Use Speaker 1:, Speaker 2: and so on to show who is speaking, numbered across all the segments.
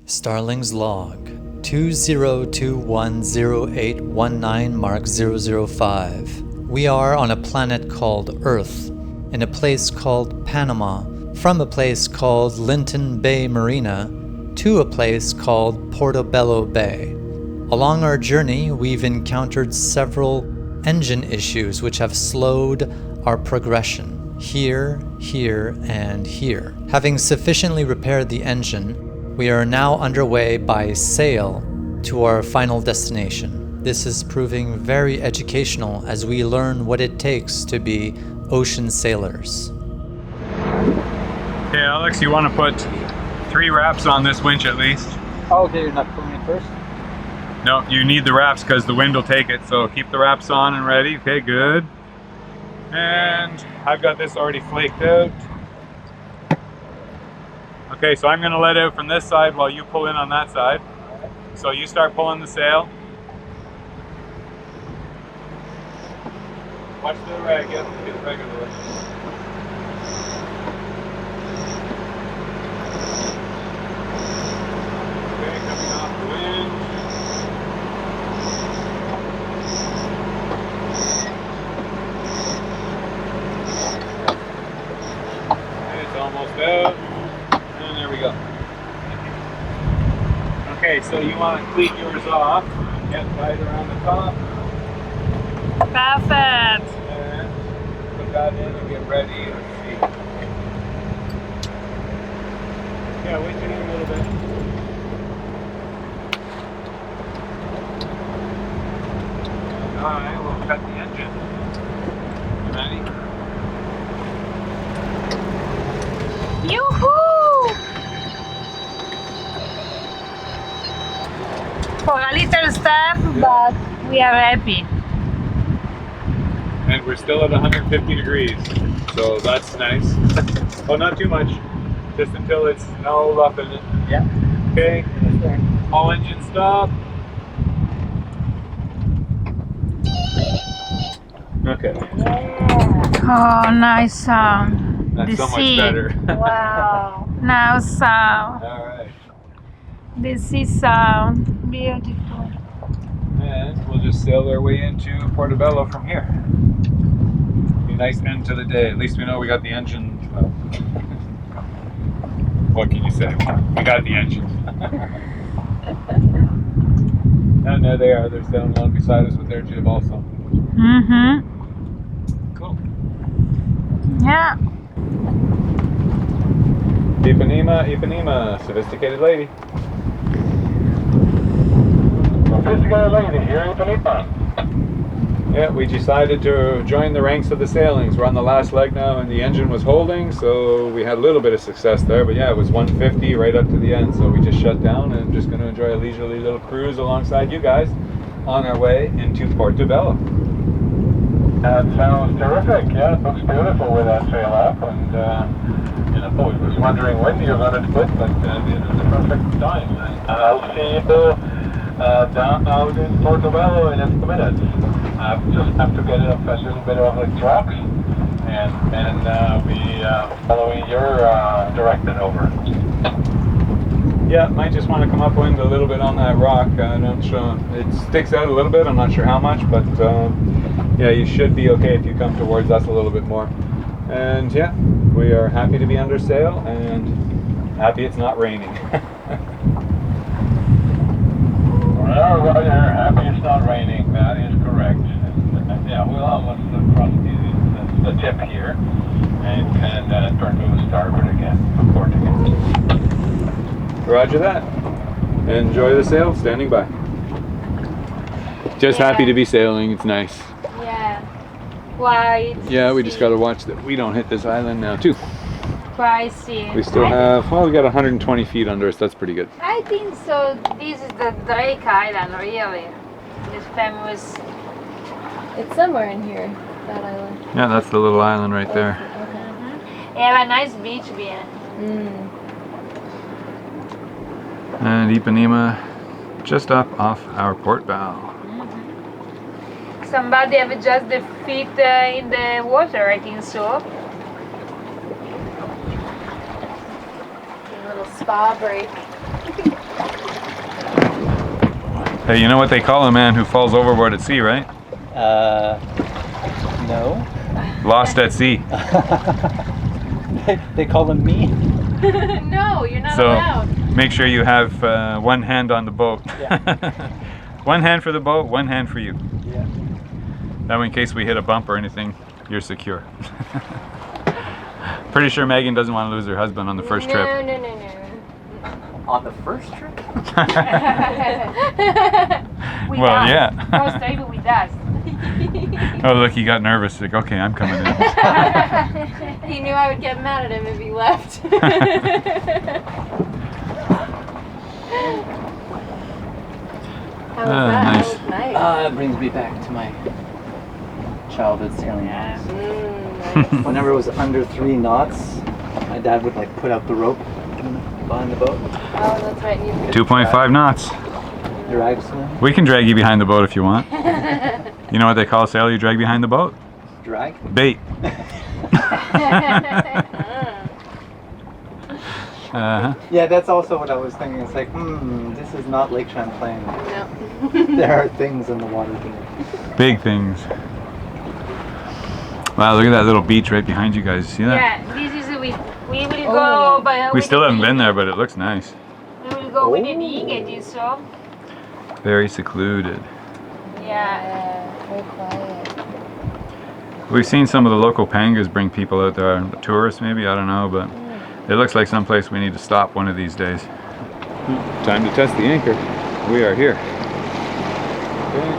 Speaker 1: Starling's log 20210819 Mark 005. We are on a planet called Earth, in a place called Panama, from a place called Linton Bay Marina to a place called Portobelo Bay. Along our journey, we've encountered several engine issues which have slowed our progression here, and here. Having sufficiently repaired the engine, we are now underway by sail to our final destination. This is proving very educational as we learn what it takes to be ocean sailors.
Speaker 2: Okay, Alex, you want to put 3 wraps on this winch at least.
Speaker 1: Oh, okay, you're not putting it first?
Speaker 2: No, you need the wraps because the wind will take it, so keep the wraps on and ready. Okay, good. And I've got this already flaked out. Okay, so I'm going to let out from this side while you pull in on that side. So you start pulling the sail. Watch the rag, get it regularly. Okay, coming off the wind. Okay, it's almost out. And there we go. Okay, so you want to cleat yours off, get tight around the top.
Speaker 3: Perfect.
Speaker 2: And put that in and get ready. Let's see. Yeah, wait till you a little bit. Alright, we'll cut the engine. You ready?
Speaker 3: Yoo-hoo! For a little stuff, but we are happy.
Speaker 2: And we're still at 150 degrees, so that's nice. Oh, not too much, just until it's no rough in it.
Speaker 1: Yeah.
Speaker 2: Okay, all engine stop. Okay,
Speaker 3: Oh, nice sound.
Speaker 2: that's
Speaker 3: The
Speaker 2: so much
Speaker 3: sea.
Speaker 2: better.
Speaker 3: Wow. Now sound.
Speaker 2: Alright,
Speaker 3: The sea sound. Beautiful.
Speaker 2: and we'll just sail our way into Portobelo from here. Be a nice end to the day. At least we know we got the engine. Well, what can you say? We got the engine. And there they are. They're sailing along beside us with their jib also.
Speaker 3: Mm-hmm.
Speaker 2: Cool.
Speaker 3: Yeah.
Speaker 2: Ipanema, sophisticated lady.
Speaker 4: Sophisticated lady here in Panama.
Speaker 2: Yeah, we decided to join the ranks of the sailings. We're on the last leg now and the engine was holding, so we had a little bit of success there, but yeah, it was 150 right up to the end, so we just shut down and just going to enjoy a leisurely little cruise alongside you guys on our way into Portobelo.
Speaker 4: That sounds terrific. Yeah, it looks beautiful with that sail up, and I was wondering when you're going to quit, but this is the perfect time. I'll see you down out in Portobelo in a few minutes. I just have to get up a little bit of the trucks, and be following your direction over.
Speaker 2: Yeah, might just want to come upwind a little bit on that rock. I'm not sure. It sticks out a little bit. I'm not sure how much, but yeah, you should be okay if you come towards us a little bit more. And yeah, we are happy to be under sail and happy it's not raining.
Speaker 4: Well, Roger, happy it's not raining. That is correct. And, yeah, we'll almost cross the tip here and turn to the starboard again, port again.
Speaker 2: Roger that. Enjoy the sail, standing by. Just happy to be sailing, it's nice.
Speaker 3: Yeah. Why?
Speaker 2: Yeah, we just got to watch that we don't hit this island now too.
Speaker 3: Pricey.
Speaker 2: We still have, well, we got 120 feet under us, that's pretty good.
Speaker 3: I think so. This is the Drake Island, really. This famous.
Speaker 5: It's somewhere in here, that island.
Speaker 2: Yeah, that's the little island right there.
Speaker 5: Okay.
Speaker 3: They have a nice beach behind.
Speaker 5: Mm.
Speaker 2: And Ipanema just up off our port bow.
Speaker 3: Somebody have just the feet in the water, I think so.
Speaker 5: A little spa break.
Speaker 2: Hey, you know what they call a man who falls overboard at sea, right?
Speaker 1: No.
Speaker 2: Lost at sea.
Speaker 1: They call them me.
Speaker 5: No, you're not
Speaker 2: So
Speaker 5: allowed.
Speaker 2: make sure you have one hand on the boat.
Speaker 1: Yeah.
Speaker 2: One hand for the boat, one hand for you.
Speaker 1: Yeah.
Speaker 2: That way in case we hit a bump or anything, you're secure. Pretty sure Megan doesn't want to lose her husband on the first trip.
Speaker 5: No.
Speaker 1: On the first trip?
Speaker 3: With
Speaker 2: Well,
Speaker 3: us.
Speaker 2: yeah.
Speaker 3: First trip with us.
Speaker 2: Oh, look, he got nervous. Like, okay, I'm coming in.
Speaker 5: He knew I would get mad at him if he left. How was that?
Speaker 2: Nice.
Speaker 5: That was nice.
Speaker 1: It brings me back to my childhood sailing days.
Speaker 5: Nice.
Speaker 1: Whenever it was under 3 knots, my dad would like put out the rope behind the boat.
Speaker 5: Oh, that's right. You
Speaker 2: 2.5 knots.
Speaker 1: Drag swim.
Speaker 2: We can drag you behind the boat if you want. You know what they call a sailor you drag behind the boat?
Speaker 1: Drag?
Speaker 2: Bait. Uh-huh.
Speaker 1: Yeah, that's also what I was thinking. It's like, this is not Lake Champlain.
Speaker 5: No.
Speaker 1: There are things in the water here.
Speaker 2: Big things. Wow, look at that little beach right behind you guys. See that?
Speaker 3: Yeah, this is we will go by.
Speaker 2: We still haven't been there, but it looks nice.
Speaker 3: We will go with the dinghy, so.
Speaker 2: Very secluded.
Speaker 3: Yeah.
Speaker 5: Very quiet.
Speaker 2: We've seen some of the local pangas bring people out there, tourists maybe, I don't know, but it looks like someplace we need to stop one of these days. Time to test the anchor. We are here. Okay.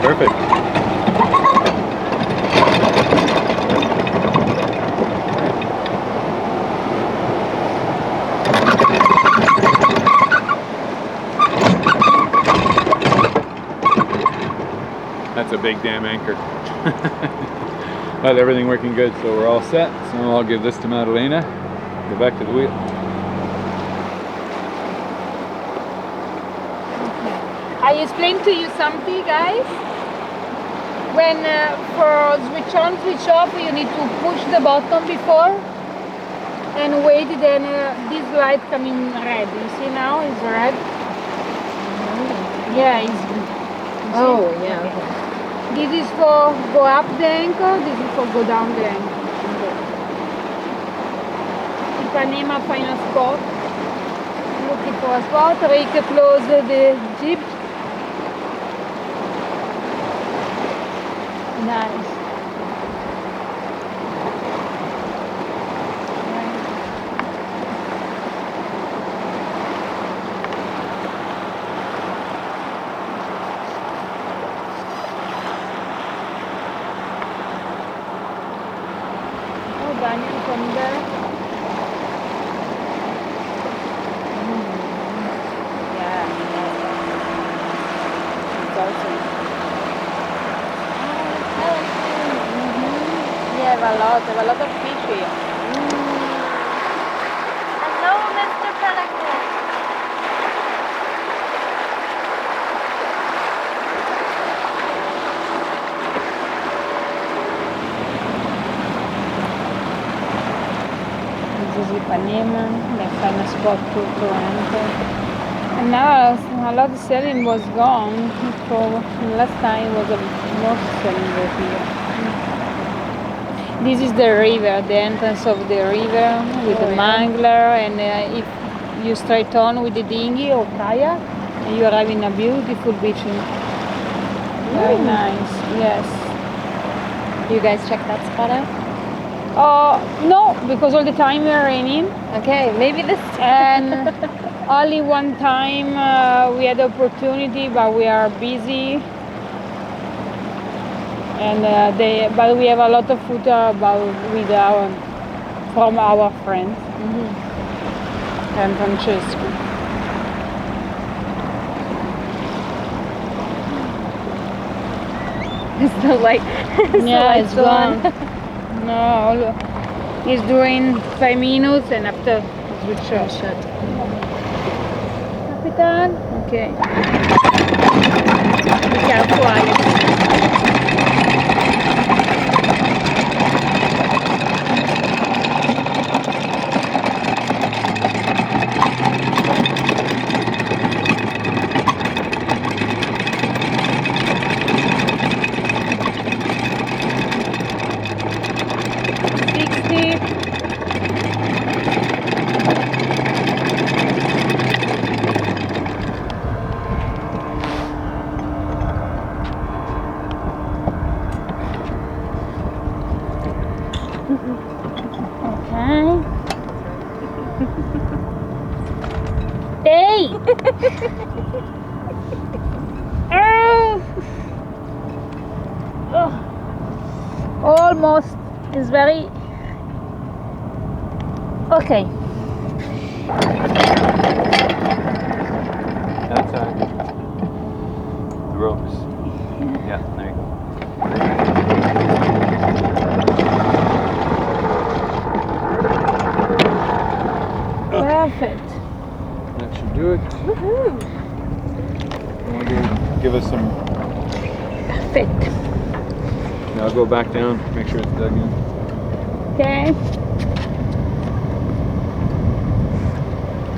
Speaker 2: Perfect. That's a big damn anchor. Got everything working good, so we're all set. So I'll give this to Maddalena. Go back to the wheel.
Speaker 3: I explained to you something, guys. When for switch on, switch off, you need to push the button before and wait. Then this light coming red. You see now it's red. Yeah, it's.
Speaker 5: Oh, yeah. Okay.
Speaker 3: This is for go up the anchor. This is for go down the anchor. Ipanema final spot. Looking for a spot. Rick close the jeep. Nice. Oh, Daniel from there. Yeah. It's awesome. Yeah, have a lot of fish here.
Speaker 5: Hello, Mr. Pelican.
Speaker 3: This is Ipanema, the final spot to enter. And now a lot of sailing was gone. So last time was a more sailing here. This is the river, the entrance of the river with the mangler, and if you straight on with the dinghy or kayak, you arrive in a beautiful beach. Very nice, yes.
Speaker 5: You guys check that spot out?
Speaker 3: No, because all the time we are raining,
Speaker 5: Okay, maybe this time.
Speaker 3: and only one time we had the opportunity, but we are busy. And but we have a lot of food from our friends and Francesco.
Speaker 5: It's the light.
Speaker 3: Yeah, it's gone. No, he's doing 5 minutes and after switch off.
Speaker 5: Shut.
Speaker 3: Capitan? Okay. Be careful, Alex. Hey! Oh. Almost. It's very... Okay.
Speaker 2: Outside. The ropes. Yeah, there you go.
Speaker 3: Perfect.
Speaker 2: That should do it.
Speaker 3: Woohoo!
Speaker 2: Want to give us some...
Speaker 3: Perfect.
Speaker 2: Yeah, I'll go back down, make sure it's dug in.
Speaker 3: Okay.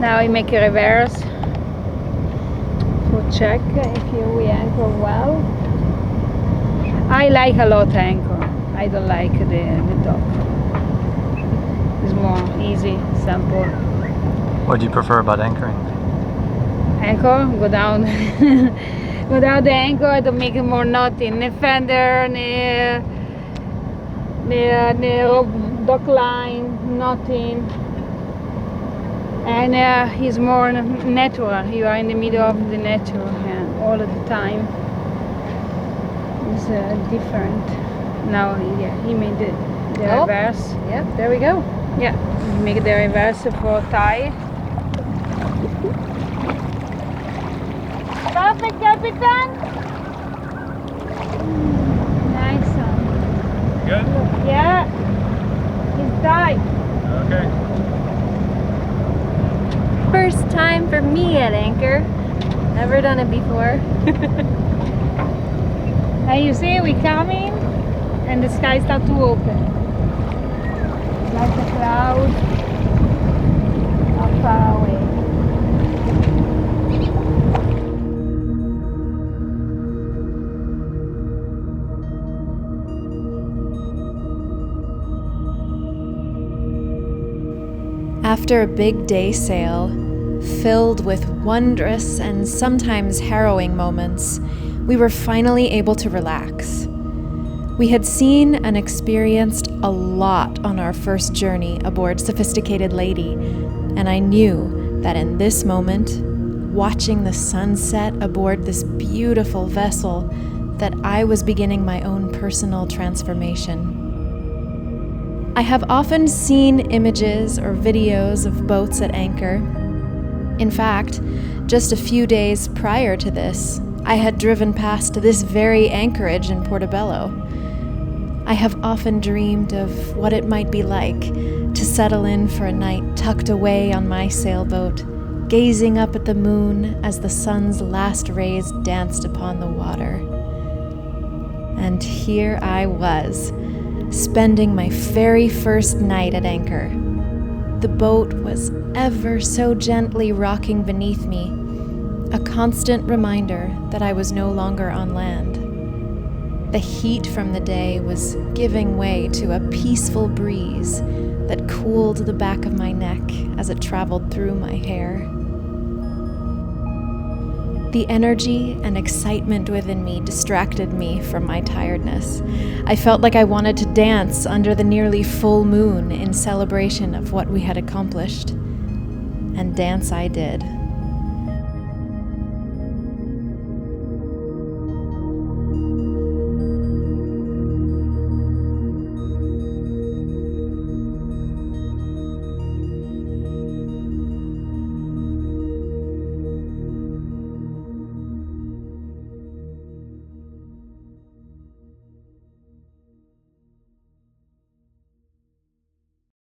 Speaker 3: Now we make a reverse to check if we anchor well. I like a lot anchor. I don't like the dock. It's more easy, simple.
Speaker 1: What do you prefer about anchoring?
Speaker 3: Anchor, go down. Without the anchor, to make it more knotty. The fender, the dock line, nothing. And it's more natural. You are in the middle of the nature all of the time. It's different. Now, yeah, he made the reverse.
Speaker 5: Yep, there we go.
Speaker 3: Yeah, he make the reverse for tie. Perfect, Capitan. Nice one.
Speaker 2: Good?
Speaker 3: Yeah, it's tight.
Speaker 2: Okay.
Speaker 5: First time for me at anchor. Never done it before.
Speaker 3: And you see, we come in, and the sky starts to open. Like a cloud, not far away.
Speaker 6: After a big day sail, filled with wondrous and sometimes harrowing moments, we were finally able to relax. We had seen and experienced a lot on our first journey aboard Sophisticated Lady, and I knew that in this moment, watching the sunset aboard this beautiful vessel, that I was beginning my own personal transformation. I have often seen images or videos of boats at anchor. In fact, just a few days prior to this, I had driven past this very anchorage in Portobelo. I have often dreamed of what it might be like to settle in for a night tucked away on my sailboat, gazing up at the moon as the sun's last rays danced upon the water. And here I was, spending my very first night at anchor. The boat was ever so gently rocking beneath me, a constant reminder that I was no longer on land. The heat from the day was giving way to a peaceful breeze that cooled the back of my neck as it traveled through my hair. The energy and excitement within me distracted me from my tiredness. I felt like I wanted to dance under the nearly full moon in celebration of what we had accomplished. And dance I did.